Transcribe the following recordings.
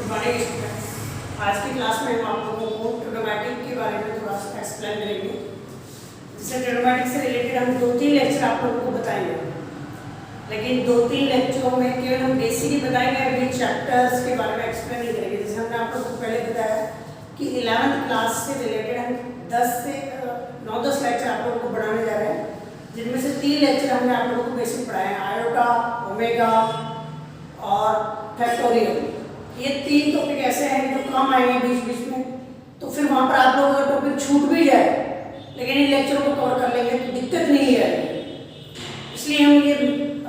Morning students, आज की class में हम आप लोगों को ट्रिग्नोमेट्रिक के बारे में थोड़ा सा एक्सप्लेन करेंगे। जिससे ट्रिग्नोमेट्रिक से रिलेटेड हम 2-3 लेक्चर आप लोगों को बताएंगे, लेकिन 2-3 लेक्चरों में केवल हम बेसिक ही बताएंगे, अभी चैप्टर्स के बारे में एक्सप्लेन नहीं करेंगे। जैसे हमने आप लोगों को पहले बताया कि 11th क्लास से रिलेटेड हम 10 से 9-10 लेक्चर आप लोगों को पढ़ाने जा रहे हैं, जिनमें से 3 लेक्चर हमने आप लोगों को बेसिक पढ़ाए हैं, आयोटा, ओमेगा और फैक्टोरियल। ये 3 टॉपिक ऐसे हैं जो कम आएंगे बीच बीच में, तो फिर वहाँ पर आप लोगों का टॉपिक छूट भी जाए, लेकिन इन लेक्चरों को कवर कर लेंगे तो दिक्कत नहीं है। इसलिए हम ये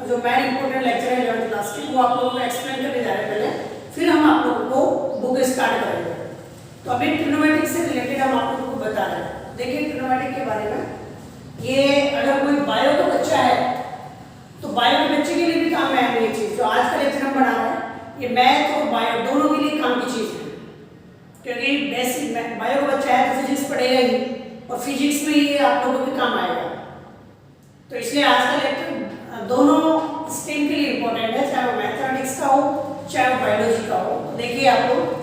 जो मेन इंपॉर्टेंट लेक्चर है 11th क्लास के, वो आप लोगों को एक्सप्लेन करने जा रहे हैं पहले, फिर हम आप लोगों को बुक स्टार्ट करेंगे। तो अभी ट्रिग्नोमेट्रिक से रिलेटेड हम आप लोगों को बता रहे हैं। देखिए ट्रिग्नोमेट्रिक के बारे में, ये अगर कोई बायो का बच्चा है तो बायो के बच्चे के लिए भी काम है ये चीज़ जो आज का लेक्चर हम बना रहे हैं। ये मैथ और बायो दोनों के लिए काम की चीज़ है, क्योंकि बेसिक बायो का बच्चा है तो फिजिक्स पढ़ेगा ही, और फिजिक्स में ये आप लोगों के काम आएगा। तो इसलिए आज का लेक्चर दोनों स्ट्रीम के लिए इम्पोर्टेंट है, चाहे वो मैथमेटिक्स का हो चाहे वो बायोलॉजी का हो। देखिए आप लोग,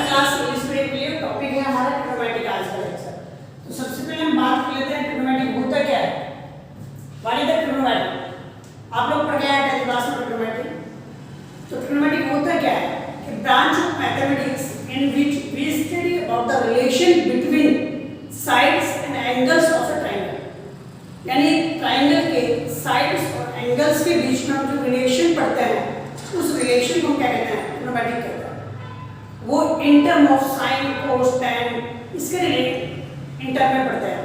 क्लास इंग्लिश मीडियम के लिए टॉपिक है हमारा ट्रिग्नोमेट्रिक आज का लेक्चर। तो सबसे पहले हम बात कर लेते हैं ट्रिग्नोमेट्रिक होता क्या है, व्हाट इज द ट्रिग्नोमेट्री। आप लोग पढ़ के आए थे क्लास में ट्रिग्नोमेट्री। तो ट्रिग्नोमेट्रिक होता क्या है कि branch of mathematics in which we study about the relation between sides and angles of a triangle. यानी ट्रायंगल के साइड्स और एंगल्स के बीच में हम जो रिलेशन पढ़ते हैं, उस रिलेशन को क्या कहते हैं, ट्रिग्नोमेट्रिक कहते हैं। वो in term of sine cos tan इसके रिलेटेड इन टर्म में पढ़ते हैं।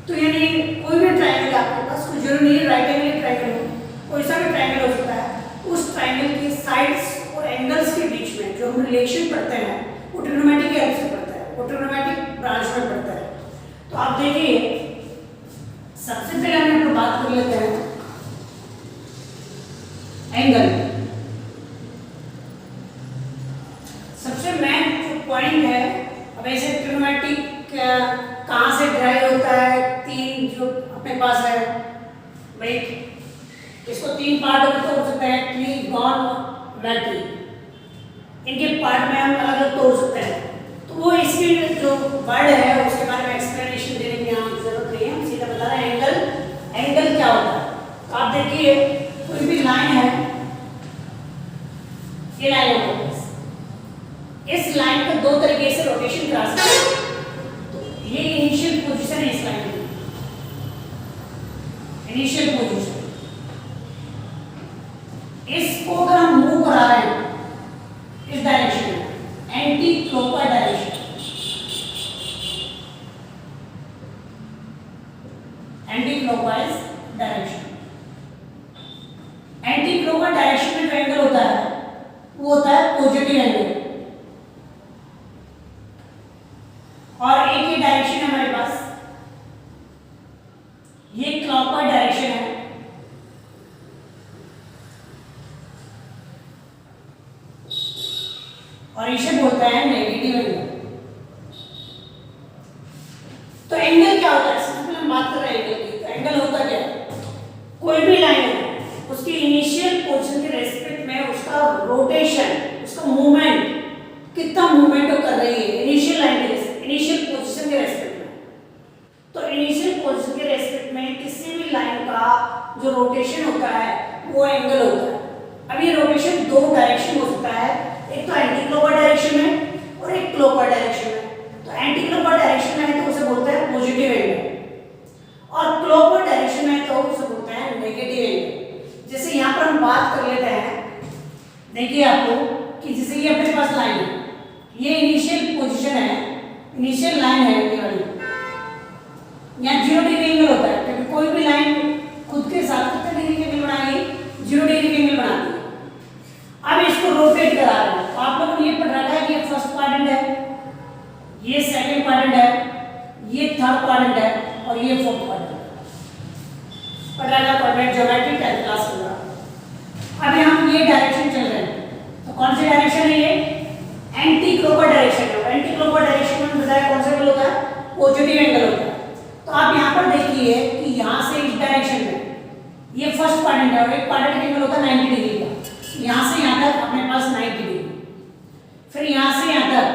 तो यानी कोई भी ट्रायंगल आपके पास, कोई जरूरी नहीं राइट एंगल ट्रायंगल हो, कोई सा भी ट्रायंगल हो सकता है, उस ट्रायंगल के साइड्स और एंगल्स के बीच में जो हम रिलेशन पढ़ते हैं वो ट्रिग्नोमेट्रिक के हेल्प से पढ़ते हैं, वो ट्रिग्नोमेट्रिक ब्रांच में पढ़ते हैं। तो आप देखिए, सबसे पहले हम लोग बात कर लेते हैं एंगल। सबसे मेन जो पॉइंट है, अब ऐसे ट्रिग्नोमेट्रिक कहाँ से ड्राइव होता है, 3 जो अपने पास है भाई, इसको 3 पार्ट में तोड़ सकते हैं, ट्रिगोनोमेट्री। इनके पार्ट में हम अलग अलग तोड़ सकते हैं। तो वो इसके जो वर्ड है उसके बारे में एक्सप्लेनेशन देने की यहाँ जरूरत नहीं है, हम सीधा बता रहे हैं एंगल। एंगल क्या होता है, तो आप देखिए कोई भी लाइन है, ये लाइन है, इस लाइन को 2 तरीके से रोटेशन करा सकते हैं। तो ये इनिशियल पोजीशन है इस लाइन की, इनिशियल पोजीशन। इसको अगर हम मूव करा रहे हैं इस डायरेक्शन में, anti clockwise direction, anti clockwise direction, anti clockwise direction में जो एंगल होता है वो होता है पॉजिटिव एंगल। और एक ही डायरेक्शन है हमारे पास, ये क्लॉकवाइज डायरेक्शन है, और इसे बोलते हैं नेगेटिव एंगल। तो एंगल क्या होता है, सबसे पहले हम बात कर रहे हैं एंगल की। तो एंगल होता क्या है, कोई भी लाइन है उसकी इनिशियल पोजीशन के रेस्पेक्ट में उसका रोटेशन, उसका मूवमेंट, कितना मूवमेंट वो कर रही है इनिशियल लाइन के, इनिशियल पोजीशन के रेस्पेक्ट में। तो इनिशियल पोजीशन के रेस्पेक्ट में किसी भी लाइन का जो रोटेशन होता है वो एंगल होता है। अब ये रोटेशन 2 डायरेक्शन हो सकता है, एक तो एंटी क्लॉकवाइज डायरेक्शन में और एक क्लॉकवाइज डायरेक्शन में। तो एंटी क्लॉकवाइज डायरेक्शन में है तो उसे बोलते हैं पॉजिटिव एंगल, और क्लॉकवाइज डायरेक्शन में तो उसे बोलते हैं नेगेटिव एंगल। जैसे यहाँ पर हम बात कर लेते हैं, देखिए आपको कि जैसे ये अपने पास लाइन है, ये इनिशियल पोजीशन है, इनिशियल लाइन है ये वाली, यहाँ 0 डिग्री एंगल होता है, क्योंकि कोई भी लाइन खुद के साथ कितने डिग्री एंगल बनाएगी, 0 डिग्री एंगल बनाती है। अब इसको रोटेट करा रहे हैं, तो आप लोगों ने ये पढ़ रखा है कि फर्स्ट पार्ट ये सेकंड क्वाड्रेंट है, ये थर्ड क्वाड्रेंट है और ये फोर्थ क्वाड्रेंट। पहला क्वाड्रेंट ज्योमेट्री 10th क्लास में रहा। अभी हम ये डायरेक्शन चल रहे हैं, तो कौन सी डायरेक्शन है ये? एंटी क्लॉकवाइज डायरेक्शन है। एंटी क्लॉकवाइज डायरेक्शन में बताया कौन सा एंगल होता है? पॉजिटिव एंगल होता है। तो आप यहाँ पर देखिए कि यहाँ से इस डायरेक्शन में ये फर्स्ट क्वाड्रेंट है और एक क्वाड्रेंट एंगल होता है 90 डिग्री का। यहाँ से यहाँ तक अपने पास 90 डिग्री, फिर यहाँ से यहाँ तक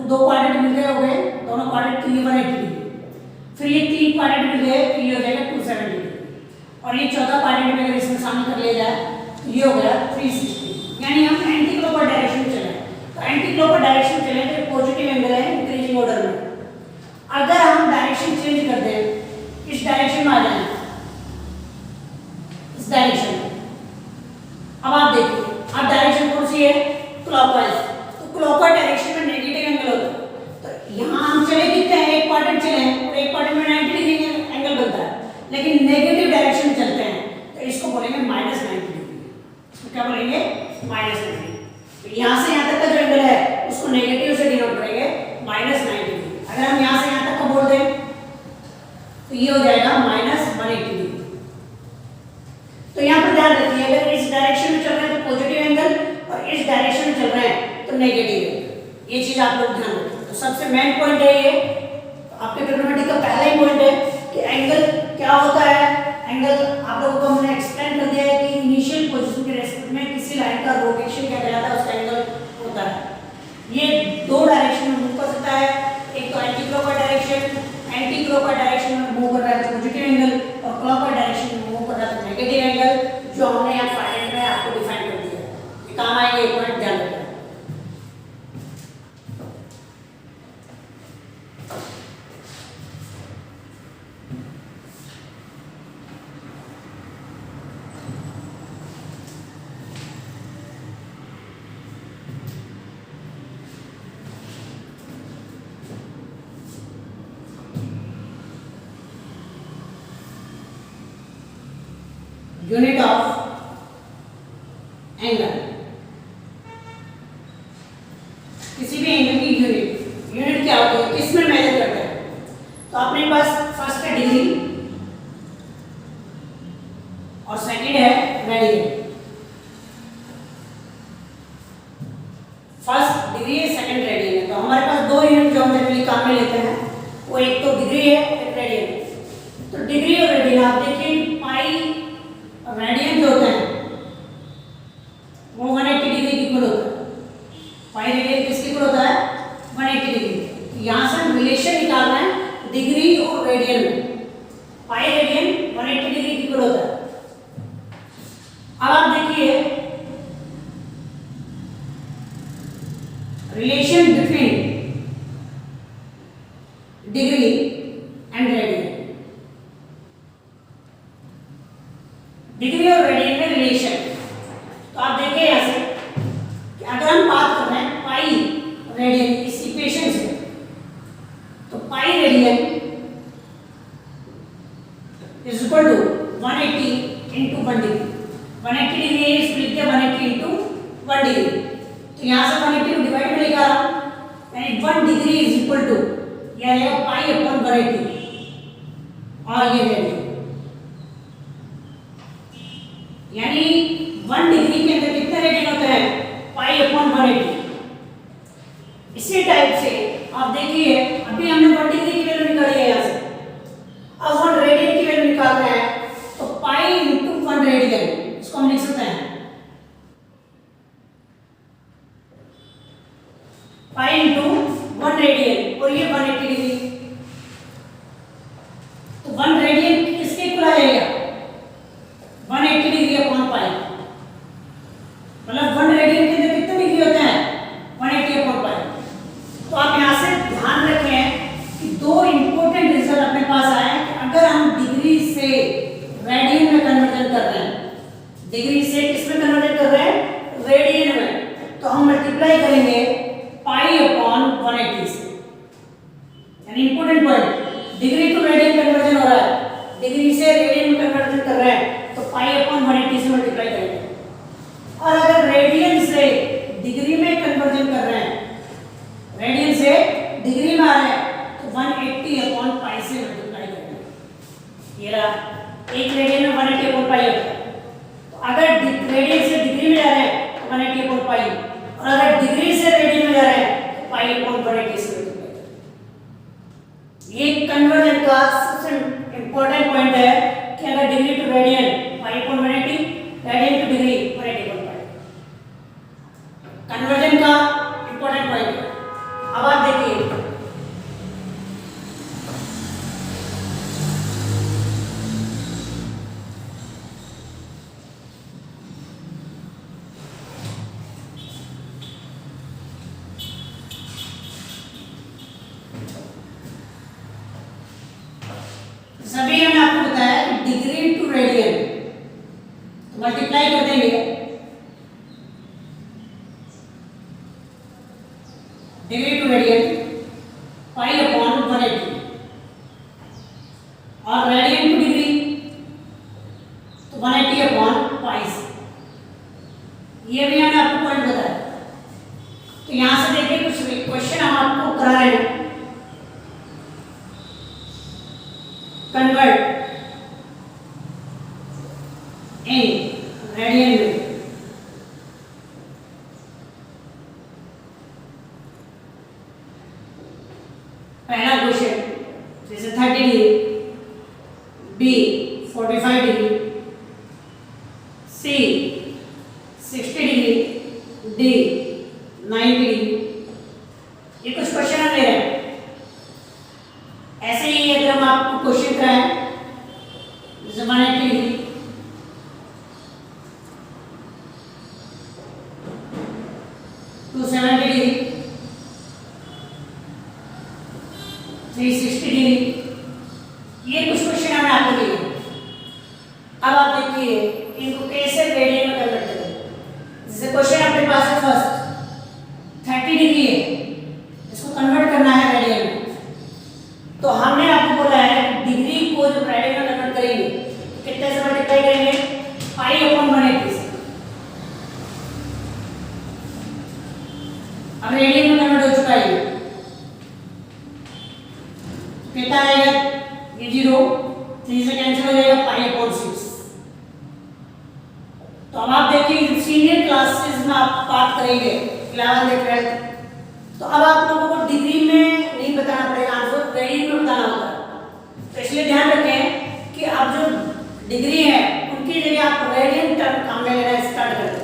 दो क्वाड्रेंट मिल गए, हो गए दोनों क्वाड्रेंट, तो ये 180 डिग्री। फिर ये तीन क्वाड्रेंट मिल गए, तो ये हो जाएगा 270 डिग्री। और ये चौथा क्वाड्रेंट में अगर इसमें शामिल कर लिया जाए तो ये हो गया 360। यानी हम एंटी क्लॉकवाइज डायरेक्शन में चले। तो एंटी क्लॉकवाइज डायरेक्शन में चले तो पॉजिटिव एंगल है इंक्रीजिंग ऑर्डर में। अगर हम डायरेक्शन चेंज कर दें, इस डायरेक्शन में आ जाए, इस डायरेक्शन में, अब आप देखिए अब डायरेक्शन कौन सी है? क्लॉकवाइज। तो क्लॉकवाइज डायरेक्शन में नेगेटिव एंगल होता है। तो यहाँ हम चले कितने हैं? एक क्वाड्रेंट चले हैं और एक क्वाड्रेंट में 90 डिग्री एंगल बनता है, लेकिन नेगेटिव डायरेक्शन में चलते हैं तो इसको बोलेंगे -90 डिग्री। इसको क्या बोलेंगे? -90 डिग्री। तो यहाँ से यहाँ तक का जो एंगल है उसको नेगेटिव से डिनोट करेंगे -90 डिग्री। अगर हम यहाँ से यहाँ तक का बोल दें तो ये हो जाएगा -180 डिग्री। तो यहाँ पर ध्यान रखिए, अगर इस डायरेक्शन में चल रहे हैं तो पॉजिटिव एंगल और इस डायरेक्शन में चल रहे हैं तो नेगेटिव एंगल। ये चीज आप लोग ध्यान रखें। तो सबसे मेन पॉइंट है ये, तो आपके ट्रिग्नोमेट्री का पहला ही पॉइंट है कि एंगल क्या होता है। एंगल आप लोगों को हमने एक्सप्लेन कर दिया है कि इनिशियल पोजीशन के रेस्पेक्ट में किसी लाइन का रोटेशन क्या कहलाता है, उसका एंगल होता है। ये दो डायरेक्शन में मूव कर सकता है, एक तो anti clockwise direction, anti clockwise direction में मूव कर रहा है तो पॉजिटिव एंगल, और क्लॉकवाइज डायरेक्शन में मूव कर रहा है तो नेगेटिव एंगल, जो हमने यहाँ क्वाड्रेंट में आपको डिफाइन कर दिया है। ये काम आएंगे, एक पॉइंट ध्यान रखना। यूनिट ऑफ एंगल, किसी भी एंगल की यूनिट क्या होती है, किसमें मेजर करते हैं? तो अपने पास फर्स्ट है डिग्री और सेकंड है रेडियन। फर्स्ट डिग्री है, सेकंड रेडियन है। तो हमारे पास दो यूनिट जो हम जनरली काम में लेते हैं वो एक तो डिग्री है, एक रेडियन है। तो डिग्री और रेडियन आप देखिए, पाई रेडियन जो होता है वो 180 डिग्री की इक्वल होता है। पाई रेडियन किसके इक्वल होता है? 180 डिग्री। यहाँ से हम रिलेशन निकालना है डिग्री और रेडियन में। पाई रेडियन 180 डिग्री की इक्वल होता है। अब आप देखिए relation between degree and radian. Degree और रेडियन में रिलेशन, तो आप देखिए यहां से कि अगर हम बात कर रहे हैं पाई रेडियन इस इक्वेशन से, तो pi radian is equal to 180 into 1 degree. 180 degree है, इसको लिखते हैं 180 इंटू 1 डिग्री। तो यहाँ से 180 को डिवाइड में लिखा रहा हूँ, यानी 1 डिग्री इज इक्वल टू यह आएगा पाई अपॉन 180 और ये रेडियन, यानी 1 डिग्री के अंदर कितने रेडियन होते हैं? पाई अपॉन 180। इसी टाइप से आप देखिए अभी हमने 1 डिग्री की वैल्यू निकाली है यहाँ से, अब 1 रेडियन की वैल्यू निकाल रहे हैं तो पाई इंटू 1 रेडियन, इसको हम लिख सकते हैं पाई इंटू 1 रेडियन और ये 180 डिग्री। तो 1 रेडियन किसके इक्वल आ जाएगा? 180 डिग्री अपॉन पाई, मतलब 1 रेडियन के अंदर कितने डिग्री होते हैं? 180 अपॉन पाई। तो आप यहाँ से ध्यान रखें कि दो इंपॉर्टेंट रिजल्ट अपने पास आए हैं कि अगर हम डिग्री से रेडियन में कन्वर्जन कर रहे हैं, डिग्री से किसमें कन्वर्जन कर रहे हैं? रेडियन में, तो हम मल्टीप्लाई करेंगे पाई अपॉन 180 से। डिग्री से रेडियन में जा रहे हैं पाई अपॉन 180 से। ये कन्वर्जन का सबसे इंपॉर्टेंट पॉइंट है कि अगर degree to radian pi upon 180, radian to degree 180 upon pi, conversion का इंपॉर्टेंट पॉइंट है। अब आप देखिए सभी हमने आपको बताया कि डिग्री टू रेडियन तो मल्टीप्लाई कर देंगे degree to radian pi upon 180 और रेडियन टू डिग्री तो 180 अपॉन पाई से। ये भी हमने आपको पॉइंट बताया। तो यहां से देखिए कुछ क्वेश्चन हम आपको करा रहे हैं। कन्वर्ट इन रेडियन में पहला क्वेश्चन जैसे 30 डिग्री, बी 45 डिग्री, सी 60 डिग्री, डी 90 डिग्री। ये कुछ क्वेश्चन हम ले रहे हैं। ऐसे ही अगर हम आपको क्वेश्चन कराएं जैसे 180 डिग्री, 270 डिग्री, 360 डिग्री, ये कुछ क्वेश्चन हमने आपको दिए। अब आप देखिए इनको कैसे रेडियन में कन्वर्ट करें। जैसे क्वेश्चन अपने पास है फर्स्ट 30 डिग्री है, इसको कन्वर्ट करना है रेडियन में। तो हमने आपको बोला है डिग्री को जब रेडियन में कन्वर्ट करेंगे कितने से मल्टीप्लाई करेंगे, पाई अपॉन 180 से। अब रेडियन में कन्वर्ट हो चुका है, कितना आएगा, ये 0 3 से कैंसिल हो जाएगा, पाई अपॉन 6। तो अब आप देखिए सीनियर क्लासेस में आप बात करेंगे 11 देख रहे हैं, तो अब आप लोगों को डिग्री में नहीं बताना पड़ेगा आंसर, रेडियन में बताना होगा। तो इसलिए ध्यान रखें कि आप जो डिग्री है उनकी जगह आप रेडियन टर्म काम में लेना स्टार्ट कर दें।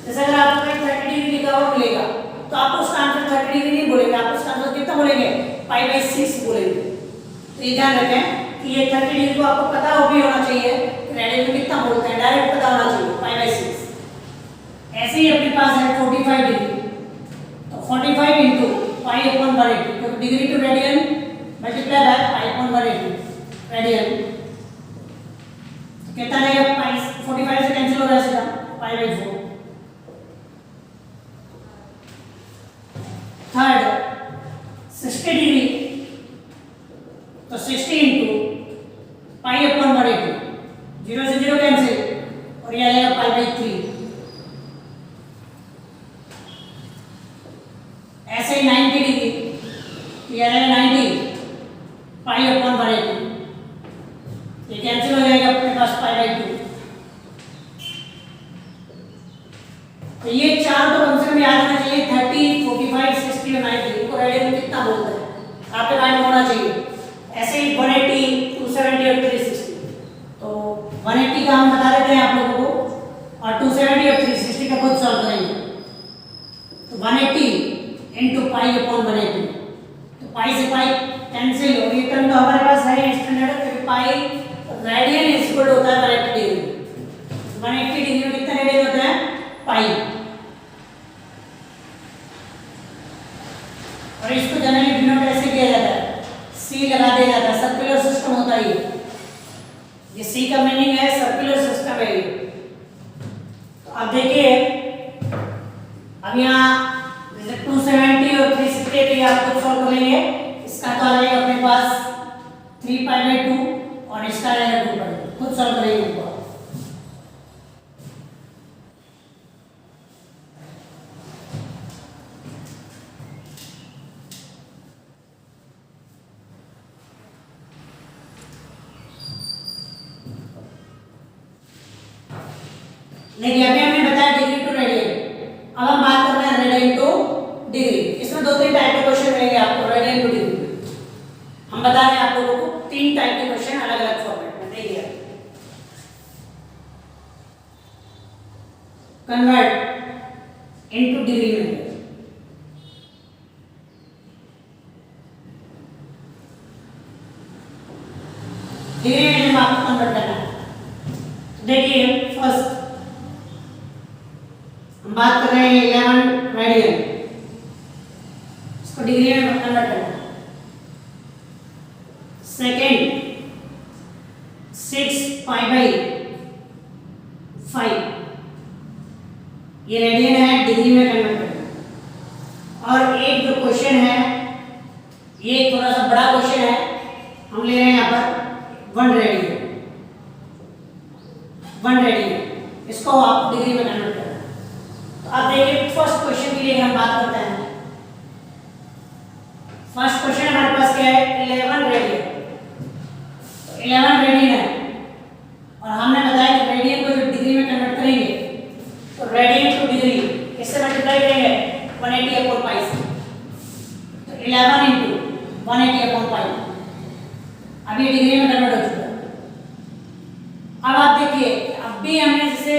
जैसे अगर आपको 30 डिग्री लिखा हुआ मिलेगा तो आप उसका आंसर 30 डिग्री नहीं बोलेंगे, आप उसका आंसर कितना बोलेंगे, पाई बाई 6 बोलेंगे। तो ये ध्यान रखें कि ये 30 डिग्री को आपको पता हो भी होना चाहिए रेडियन में कितना बोलते हैं, डायरेक्ट पता होना चाहिए पाई बाई 6। ऐसे ही अपने पास है 45 डिग्री, तो 45 इंटू पाई अपॉन 180, तो degree to radian multiply by pi upon 180 radian कितना रहेगा, पाई 45 से कैंसिल हो रहा है सीधा, पाई बाई 4। थर्ड 60 डिग्री, तो 60 इंटू पाई अपॉन 180, 0 से 0 कैंसिल और ये आएगा पाई बाई 3। ऐसे ही 90 डिग्री, ये आएगा 90 पाई अपॉन 180, ये कैंसिल हो जाएगा अपने पास पाई बाई 2। तो ये चार तो कम से कम याद होना चाहिए, 30 45 60 और 90 इनको रेडियन में कितना बोलते हैं आपके माइंड में होना चाहिए। ऐसे ही 180 270 और 360, तो 180 का हम बता देते हैं आप लोगों को और 270 और 360 का खुद सॉल्व करेंगे। तो 180 इंटू पाई अपॉन 180, तो पाई से पाई कैंसिल और ये टर्म तो हमारे पास है स्टैंडर्ड, क्योंकि पाई रेडियन इज इक्वल होता है 180 डिग्री। 180 डिग्री में कितना रेडियन होता है, पाई। और इसको जनरली डिनोट ऐसे किया जाता है, सी लगा दिया जाता है, सर्कुलर सिस्टम होता है ये सी का मीनिंग है सर्कुलर सिस्टम है ये। तो अब देखिए अब यहाँ जैसे 270 और 360 भी आप खुद सॉल्व कर लेंगे। इसका तो आ जाएगा अपने पास 3 पाई बाई 2 और इसका आ जाएगा 2 पाई, खुद सॉल्व करेंगे इनको। देखिए अभी हमने बताया डिग्री टू रेडियन, अब हम बात कर रहे हैं रेडियन टू डिग्री में जब आपको कन्वर्ट करना है। देखिए फर्स्ट हम बात कर रहे हैं 11 रेडियन, इसको डिग्री में कन्वर्ट करना है। सेकेंड 6 पाई बाई 5, ये रेडियन है, डिग्री में कन्वर्ट करना। और एक जो क्वेश्चन है, ये थोड़ा सा बड़ा क्वेश्चन है, हम ले रहे हैं यहाँ पर 1 रेडियन, 1 रेडियन, इसको आप डिग्री में कन्वर्ट करना। तो आप देखिए फर्स्ट क्वेश्चन के लिए हम बात करते हैं। फर्स्ट क्वेश्चन हमारे पास क्या है, 11 रेडियन। तो 11 रेडियन है और हमने बताया कि रेडियन को जब डिग्री में कन्वर्ट करेंगे तो रेडियन टू डिग्री इससे मल्टीप्लाई करेंगे 180 अपॉन पाई से। तो 11 इंटू 180 अपॉन पाई, अब ये डिग्री में कन्वर्ट हो चुका है। अब आप देखिए, अब भी हमने जैसे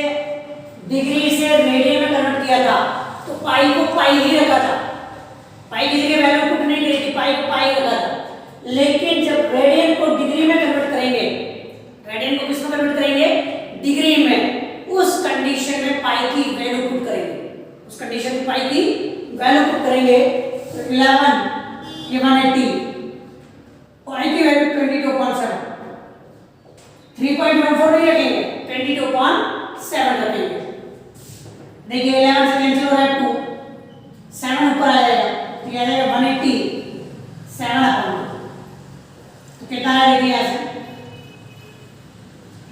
डिग्री से रेडियन में कन्वर्ट किया था तो पाई को पाई ही रखा था, पाई की जगह वैल्यू पुट नहीं करी थी, पाई को पाई रखा था। लेकिन जब रेडियन को डिग्री में कन्वर्ट करेंगे, रेडियन को किसमें कन्वर्ट करेंगे, डिग्री में, उस कंडीशन में पाई की वैल्यू पुट करेंगे, उस कंडीशन में पाई की वैल्यू पुट करेंगे। तो 11 ये 180, पाई की वैल्यू 22.7, 3.14 नहीं रखेंगे, 22.7 रखेंगे। देखिए 11 से कैंसिल हो रहा है 2, 7 ऊपर आ जाएगा, तो ये आ जाएगा 180 7 अपॉन, तो कितना है देखिए यहाँ से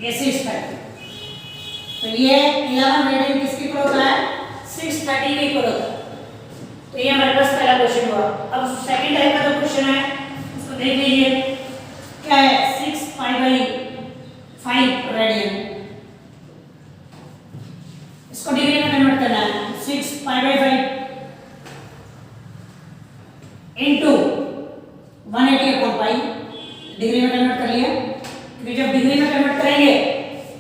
ये 630। तो ये 11 रेडियन किसके इक्वल होता है, 630 के इक्वल होता है। तो ये हमारे पास पहला क्वेश्चन हुआ। अब सेकंड टाइप का जो क्वेश्चन है उसको देख लीजिए, क्या है, 6 पाई बाई 5 रेडियन, इसको डिग्री में कन्वर्ट करना है। 6 pi by 5 into 180 upon pi, degree में कन्वर्ट कर लिया। क्योंकि जब डिग्री में कन्वर्ट करेंगे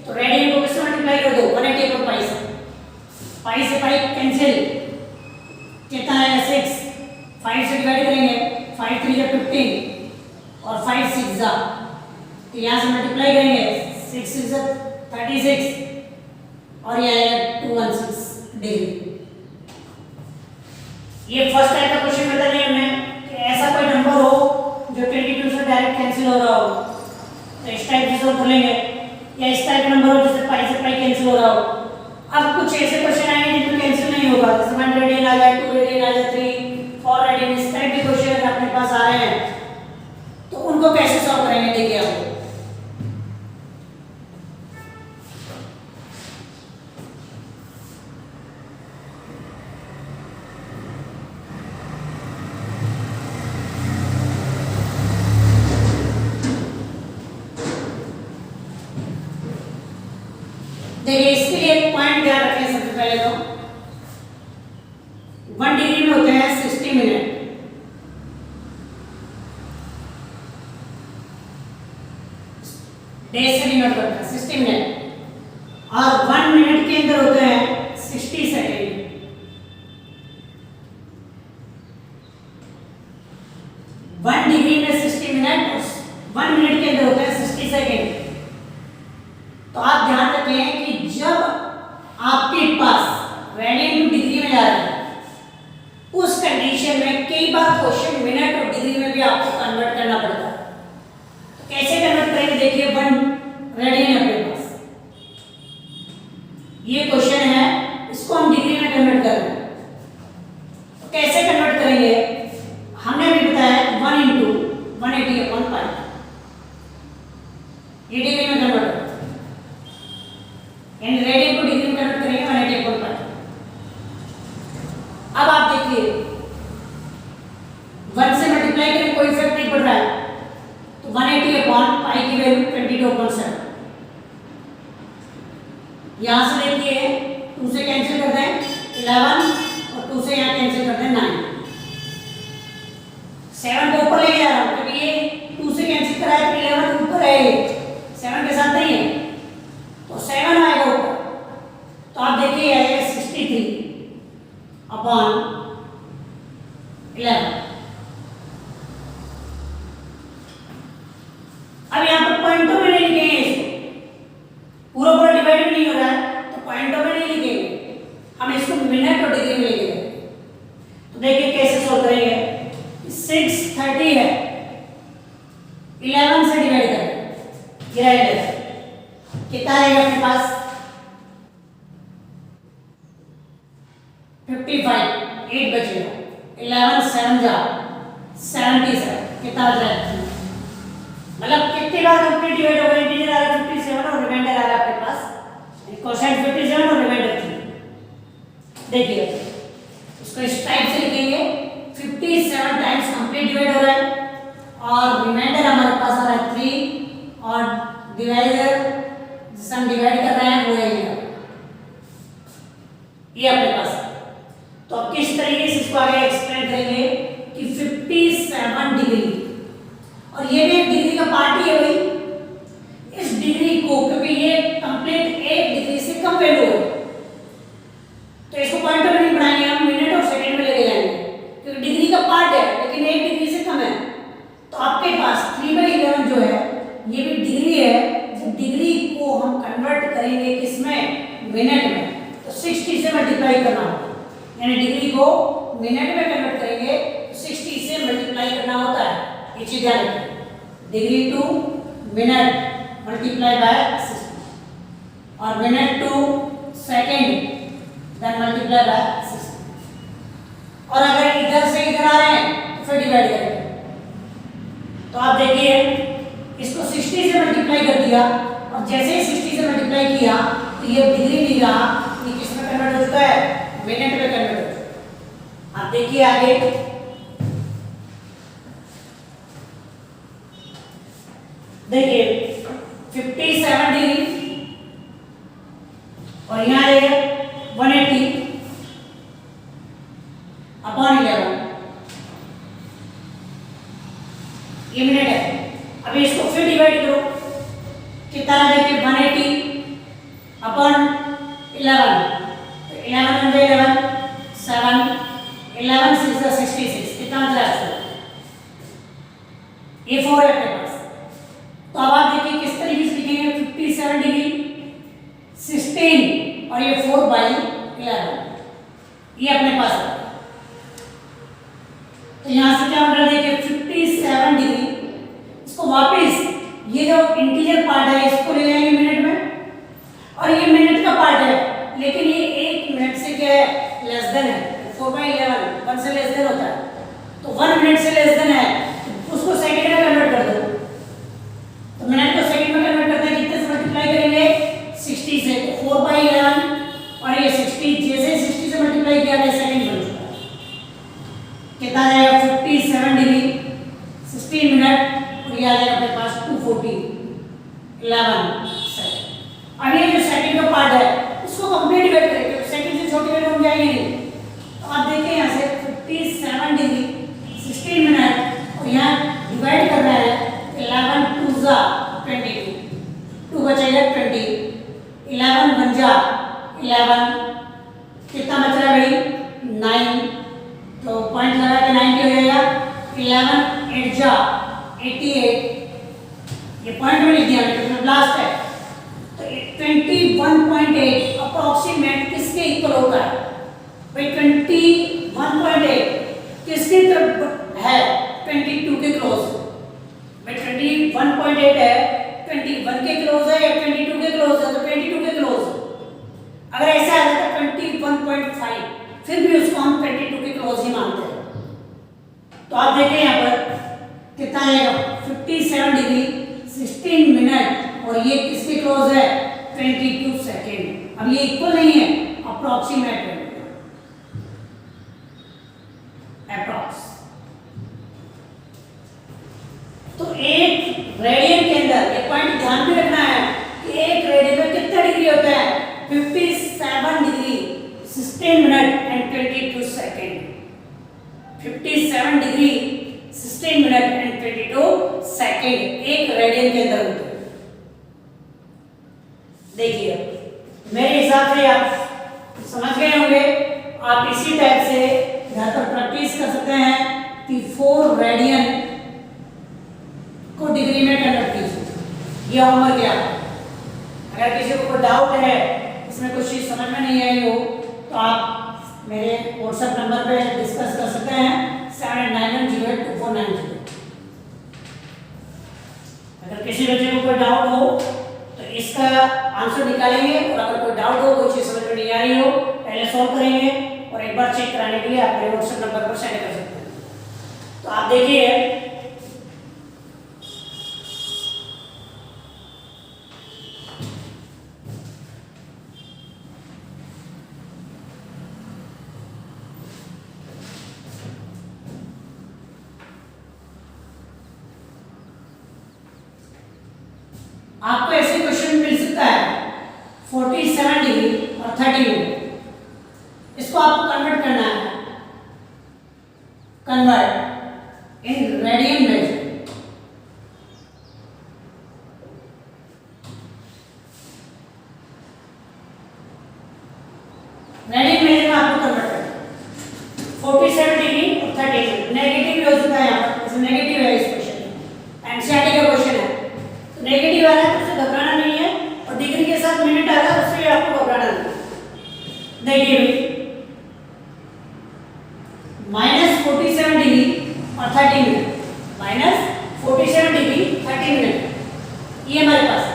तो रेडियन को किससे मल्टीप्लाई कर दो, 180 अपॉन पाई से, पाई से पाई कैंसिल, कितना है 6, 5 से डिवाइड करेंगे, 5 3 जा 15 और 5 6 जा, तो यहाँ से मल्टीप्लाई करेंगे, 6 6 जा 36 और ये आएगा 216 डिग्री। ये फर्स्ट टाइप का क्वेश्चन बता दिया हमने कि ऐसा कोई नंबर हो जो 22 से डायरेक्ट कैंसिल हो रहा हो, तो इस टाइप से सॉल्व कर लेंगे, या इस टाइप का नंबर हो जैसे पाई से पाई कैंसिल हो रहा हो। अब कुछ ऐसे क्वेश्चन आएंगे जिनमें कैंसिल नहीं होगा, जैसे 1 रेडियन आ जाए, 2 रेडियन आ जाए, 3 4 रेडियन, इस टाइप के क्वेश्चन अगर अपने पास आ रहे हैं तो उनको कैसे सॉल्व करेंगे, देखिए आप। देखिए इसके लिए एक पॉइंट ध्यान रखें, सबसे पहले तो 1 डिग्री में होते हैं 60 मिनट, डेज से डिनोट करते हैं 60 मिनट, और 1 मिनट के अंदर होते हैं 60 सेकेंड। वन डिग्री में 60 मिनट और 1 मिनट के अंदर होते हैं 60 सेकेंड। तो आप ध्यान रखें कि जब आपके पास रेडियन टू डिग्री में जा रहा है, उस कंडीशन में कई बार क्वेश्चन मिनट और डिग्री में भी आपको कन्वर्ट करना पड़ता है। तो कैसे कन्वर्ट करेंगे, देखिए 1 रेडियन है अपने पास, ये क्वेश्चन है, इसको हम डिग्री में कन्वर्ट कर रहे हैं। तो कैसे कन्वर्ट करेंगे, हमने भी बताया 1 इंटू 180 अपॉन पाई, ये डिग्री में कन्वर्ट करते हैं, यानी रेडियन को डिग्री में कन्वर्ट करेंगे 180 अपॉन पाई। अब आप देखिए 1 से मल्टीप्लाई करें कोई इफेक्ट नहीं पड़ रहा है, तो 180 अपॉन पाई की वैल्यू 22.7। यहां से देखिए 2 से कैंसिल कर दें 11 और 2 से यहां कैंसिल कर दें 9, 7 को ऊपर लेके जा रहा हूं क्योंकि ये 2 से कैंसिल करा है, 11 ऊपर है, 7 के साथ नहीं है, तो 7 आएगा ऊपर। तो आप देखिए आएगा 63 अपॉन 11। अब यहाँ पर पॉइंट तो 630 है, 11 से डिवाइड करें, ये रहेगा कितना रहेगा अपने पास 55, 8 बचेगा, 11 7 जा 77, कितना आ जाएगा, मतलब कितनी बार कंप्लीट डिवाइड होगा, इंटीजर आ रहा है 57 और रिमाइंडर आ रहा है आपके पास कोशेंट 57 और रिमाइंडर 3। देखिए इसको इस टाइप से लिखेंगे, 57 टाइम्स कंप्लीट डिवाइड हो रहा है और रिमाइंडर हमारे पास आ रहा है 3 और डिवाइडर जिसे हम डिवाइड कर रहे हैं वो है ये अपने पास। तो अब किस तरीके से इसको आगे एक्सप्लेन करेंगे कि 57 डिग्री, और ये भी एक डिग्री का पार्ट ही है भाई, इस डिग्री को क्योंकि ये कंप्लीट 1 डिग्री से कम वैल्यू है तो इसको पॉइंटर नहीं बनाएंगे हम, मिनट और सेकंड में लेके जाएंगे क्योंकि डिग्री का पार्ट है लेकिन 1 डिग्री से कम है। तो आपके पास 3/11 जो है ये भी डिग्री है, जब डिग्री को हम कन्वर्ट करेंगे किसमें, मिनट में, तो 60 से मल्टीप्लाई करना होगा, यानी डिग्री को मिनट में कन्वर्ट करेंगे तो 60 से मल्टीप्लाई करना होता है, ये चीज याद रखें, degree to minute multiply by 60 और minute to second then multiply by 60। और अगर इधर से इधर आ रहे हैं तो फिर डिवाइड करेंगे। तो आप देखिए इसको 60 से मल्टीप्लाई कर दिया और जैसे ही 60 से मल्टीप्लाई किया तो ये डिग्री नहीं रहा, ये किस में कन्वर्ट हो चुका है, मिनट में कन्वर्ट हो चुका है। आप देखिए आगे, देखिए 57 डिग्री और यहाँ रहेगा 180 अपॉन 11, ये मिनट है। अभी इसको फिर डिवाइड करो, कितना आ जाएगा 180 अपॉन 11, तो 11 × 11 7, 11 6 66, कितना आ जाएगा, ये 4 है अपने पास। तो अब आप देखिए किस तरीके से लिखेंगे, 57 डिग्री 16 और ये 4/11, ये अपने पास है। तो यहां से क्या होगा, देखिए 57 डिग्री, इसको वापस ये जो इंटीजर पार्ट है इसको ले जाएंगे मिनट में, और ये मिनट का पार्ट है लेकिन ये 1 मिनट से क्या है, लेस देन है, 4/11 1 से लेस देन होता है, तो 1 मिनट से लेस देन है, उसको सेकंड में कन्वर्ट कर दो। तो मिनट को सेकंड में कन्वर्ट करते हैं, कितने से मल्टीप्लाई करेंगे, 60 से, तो 4/11 और ये 60, जैसे 60 से मल्टीप्लाई किया गया सेकंड बन चुका है, कितना आएगा 57 डिग्री 16 मिनट और ये आ जाएगा अपने पास 240 11 सेकंड। अब ये जो सेकंड का पार्ट है उसको कंप्लीट डिवाइड करेंगे, तो सेकंड से छोटी वैल्यू हम जाएंगे नहीं। तो आप देखिए यहाँ से 57 डिग्री 16 मिनट और यहाँ डिवाइड कर रहा है 11 2 जा 22, 2 बचेगा 20, 11 1 जा 11, कितना बच रहा है भाई 9, तो पॉइंट लगा के 90 हो जाएगा, 11 8 जा 88, ये पॉइंट में लिख दिया मैंने, लास्ट है, तो 21.8 अप्रोक्सीमेट किसके इक्वल होता है भाई, 21.8 किसकी तरफ है, 22 के क्लोज, भाई 21.8 है 21 के क्लोज है या 22 के क्लोज है, तो 22 के क्लोज। अगर ऐसा आ जाता 21.5 फिर भी उसको हम 22 के क्लोज ही मानते हैं। तो आप देखें यहाँ पर कितना आएगा, 57 डिग्री 16 मिनट और ये किसके क्लोज है, 22 सेकेंड। अब ये इक्वल नहीं है, अप्रोक्सीमेट है, अप्रॉक्स। तो एक रेडियन के अंदर एक पॉइंट ध्यान में रखना है कि एक रेडियन में कितना डिग्री होता है, 57 degree 16 minute and 22 second, 57 degree 16 minute and 22 second एक रेडियन के अंदर होते हैं। देखिए मेरे हिसाब से आप समझ गए होंगे, आप इसी टाइप से घर पर प्रैक्टिस कर सकते हैं कि 4 रेडियन को डिग्री में कन्वर्ट कीजिए। ये होमवर्क है आपका। अगर किसी को कोई डाउट है, इसमें कुछ चीज़ समझ में नहीं आई हो, तो आप मेरे व्हाट्सएप नंबर पे डिस्कस कर सकते हैं 78910824 कोई डाउट हो तो इसका आंसर निकालेंगे, और अगर कोई डाउट हो, कोई चीज समझ में नहीं आ रही हो, पहले सॉल्व करेंगे और एक बार चेक कराने के लिए आप मेरे व्हाट्सएप नंबर पर सेंड कर सकते हैं। तो आप देखिए आपको ऐसे क्वेश्चन मिल सकता है 47 डिग्री और 30 मिनट। इसको आपको कन्वर्ट करना है, convert in radian major. Radian major में आपको कन्वर्ट करना है 47 डिग्री और 30 मिनट। नेगेटिव भी हो सकता है, यहाँ पर नेगेटिव है इस क्वेश्चन में, एनसीईआरटी का क्वेश्चन है तो नेगेटिव आ रहा है, उससे घबराना नहीं है, और डिग्री के साथ मिनट आ रहा है, उससे आपको घबराना नहीं है। देखिए -47 डिग्री और 30 मिनट, -47 डिग्री 30 मिनट, ये हमारे पास है।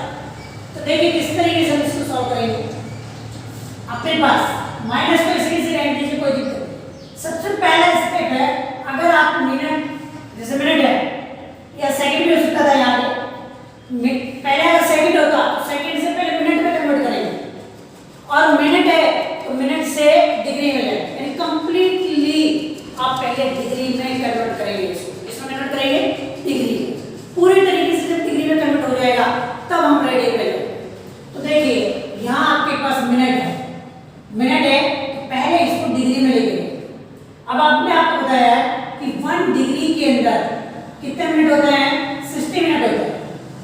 तो देखिए किस तरीके से हम इसको सॉल्व करेंगे। अपने पास माइनस को इसी से रहने दीजिए, कोई दिक्कत नहीं। सबसे पहला स्टेप है, अगर आप मिनट, जैसे मिनट है या सेकंड भी हो सकता था, यहाँ पे पहले अगर सेकंड होता तो सेकंड से पहले मिनट में कन्वर्ट करेंगे, और मिनट है तो मिनट से डिग्री में जाएगा, यानी कंप्लीटली आप पहले डिग्री में कन्वर्ट करेंगे, इसमें कन्वर्ट करेंगे डिग्री में। पूरी तरीके से जब डिग्री में कन्वर्ट हो जाएगा तब हम रेडियन में जाएंगे। तो देखिए यहाँ आपके पास मिनट है तो पहले इसको डिग्री में लेके गए। अब आपने आपको बताया है कि 1 डिग्री के अंदर कितने मिनट होते हैं, 60 मिनट होते हैं।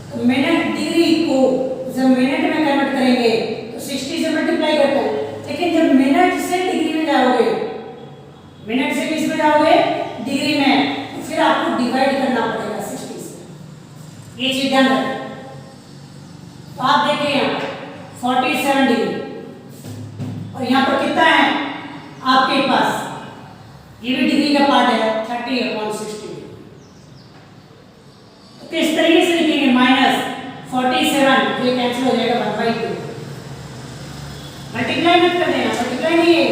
तो मिनट डिग्री को जब मिनट में कन्वर्ट करेंगे तो 60 से मल्टीप्लाई करते हैं, लेकिन जब मिनट से डिग्री में जाओगे, मिनट से किस में जाओगे, डिग्री में, तो फिर आपको डिवाइड करना पड़ेगा 60 से। ये चीज ध्यान रखें। तो आप देखिए यहाँ 47 डिग्री और यहाँ पर कितना है आपके पास, ये भी डिग्री का पार्ट है 30/60। तो किस तरीके से लिखेंगे, -47, ये कैंसिल हो जाएगा 1/2। मल्टीप्लाई मत कर देना, मल्टीप्लाई नहीं है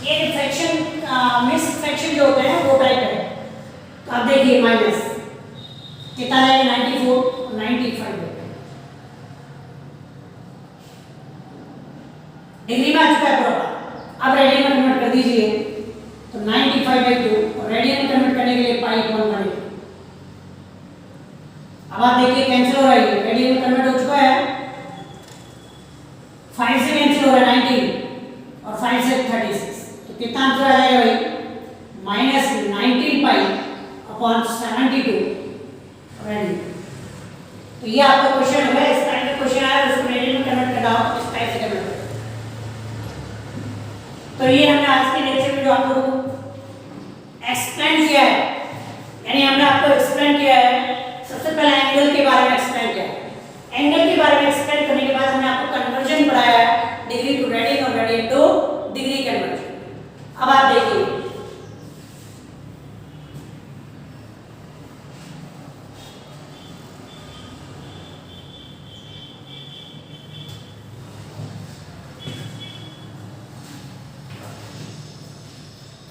ये फ्रैक्शन, मिक्स फ्रैक्शन जो होते हैं वो टाइप है। तो आप देखिए माइनस कितना आएगा, 94 और 95 डिग्री में आ चुका है पूरा। अब रेडियन में कन्वर्ट कर दीजिए, तो 95/2 और रेडियन में कन्वर्ट करने के लिए π/1। अब आप देखिए कैंसिल हो रहा है, रेडियन में कन्वर्ट हो चुका है, 5 से कैंसिल हो रहा है 19 और 5 से 36। तो कितना आंसर आ जाएगा भाई, -19π/72 रेडियन। तो ये आपका क्वेश्चन है, इस टाइप का क्वेश्चन आया उसको रेडियन में कन्वर्ट करना हो, इस टाइप से कन्वर्ट। तो ये हमने आज के लेक्चर में जो आप लोगों को एक्सप्लेन किया है, यानी हमने आपको एक्सप्लेन किया है, सबसे पहले एंगल के बारे में एक्सप्लेन किया है। एंगल के बारे में एक्सप्लेन करने के बाद हमने आपको कन्वर्जन पढ़ाया है, डिग्री टू रेडियन और रेडियन टू डिग्री कन्वर्जन। अब आप देखिए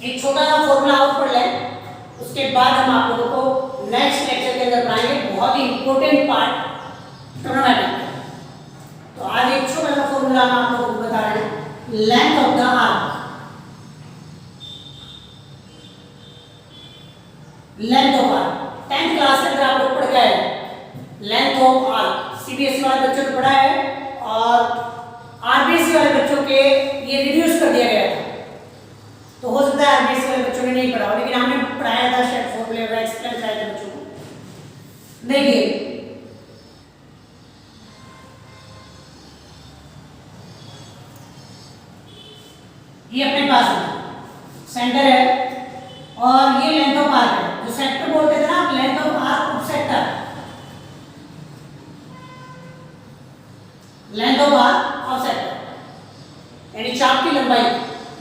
एक छोटा सा फॉर्मूला और पढ़ लें, उसके बाद हम आप लोगों को नेक्स्ट लेक्चर के अंदर पढ़ाएंगे बहुत ही इंपॉर्टेंट पार्ट ट्रिग्नोमेट्री। तो आज एक छोटा सा फॉर्मूला हम आप लोगों को बता रहे हैं, length of the arc. Length of arc 10th class के अंदर आप लोग पढ़ गए हैं, लेंथ ऑफ आर्क सीबीएसई वाले बच्चों को पढ़ा है और आरबीएसई वाले बच्चों के ये रिड्यूस कर दिया गया था। तो हो सकता है आरबीएसई वाले बच्चों ने नहीं पढ़ा हो, लेकिन हमने पढ़ाया था, शायद फॉर्मूले वगैरह एक्सप्लेन कराया था बच्चों को। देखिए ये अपने पास है, सेंटर है और ये लेंथ ऑफ आर्क है, जो सेक्टर बोलते थे ना आप, length of arc of sector, length of arc of sector यानी चाप की लंबाई।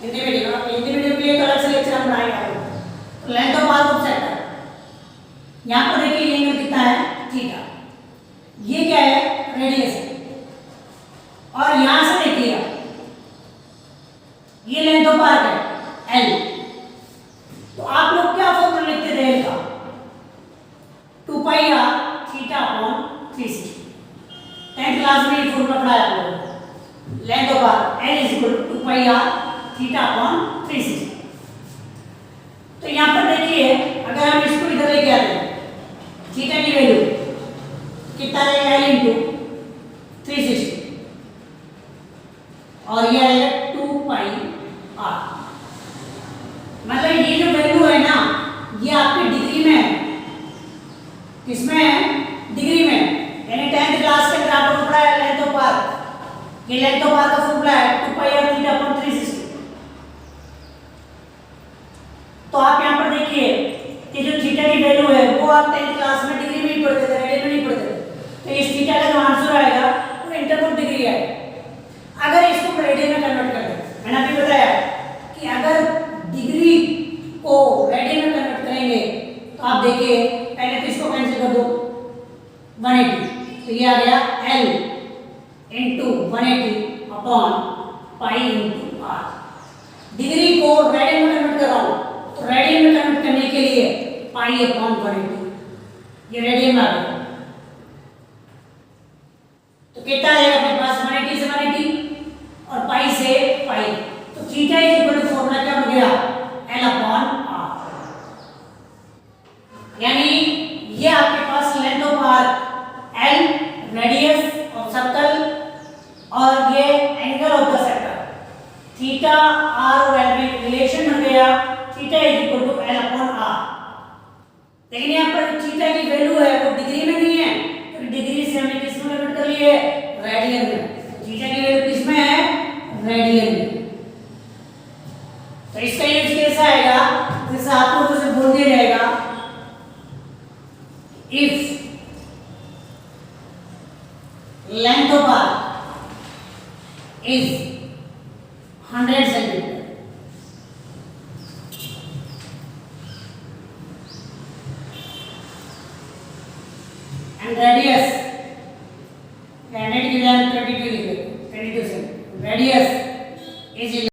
हिंदी मीडियम के लिए तो अलग से लेक्चर हम पढ़ाएंगे। Length of arc of sector, यहाँ पर देखिए ये एंगल कितना है, थीटा। ये क्या फॉर्मूला पढ़ाया आप लोगों ने, length of arc L is equal to 2 pi r theta upon 360। तो यहाँ पर देखिए अगर हम इसको इधर लेके आते हैं थीटा की वैल्यू कितना रहेगा L इंटू 360 और ये आएगा 2 पाई r। मतलब ये जो वैल्यू है ना ये आपके डिग्री में है, किसमें है, डिग्री में। यानी 10th क्लास के अंदर आपको पढ़ा है लेंथ ऑफ आर्क, ये लेंथ ऑफ आर्क का फॉर्मूला है 2 पाई r थीटा अपॉन 360। तो आप यहाँ पर देखिए कि जो थीटा की वैल्यू है वो आप 10th क्लास में डिग्री में ही पढ़ते थे, रेडियन में नहीं पढ़ते थे। तो इस थीटा का जो आंसर आएगा वो इंटर ऑफ डिग्री है। अगर इसको हम रेडियन में कन्वर्ट कर दें, मैंने अभी बताया कि अगर डिग्री को रेडियन में कन्वर्ट करेंगे तो आप देखिए पहले तो इसको कैंसिल कर दो 180, तो ये आ गया L into 180 upon pi into r। Degree को रेडियन में कन्वर्ट कर रहा हूं तो रेडियन में कन्वर्ट करने के लिए पाई अपॉन 180, ये रेडियन में आ गया। तो कितना आएगा अपने पास 180 से 180 और पाई से पाई, तो theta is equal to formula क्या बन गया L अपॉन r। यानी ये आपके पास length of arc L, radius of circle और ये angle of the sector theta r और L में रिलेशन बन गया, theta is equal to L upon r। लेकिन यहाँ पर थीटा की वैल्यू है वो डिग्री में नहीं है, तो डिग्री से हमने किस में कन्वर्ट कर लिए, रेडियन में। थीटा की वैल्यू किस में है, रेडियन में। तो इसका यूज कैसा आएगा, जैसे आप लोगों से बोल दिया जाएगा if length of arc is 100 centimetre and radius 100 की जगह 22 लिखे, 22 सेंटीमीटर, radius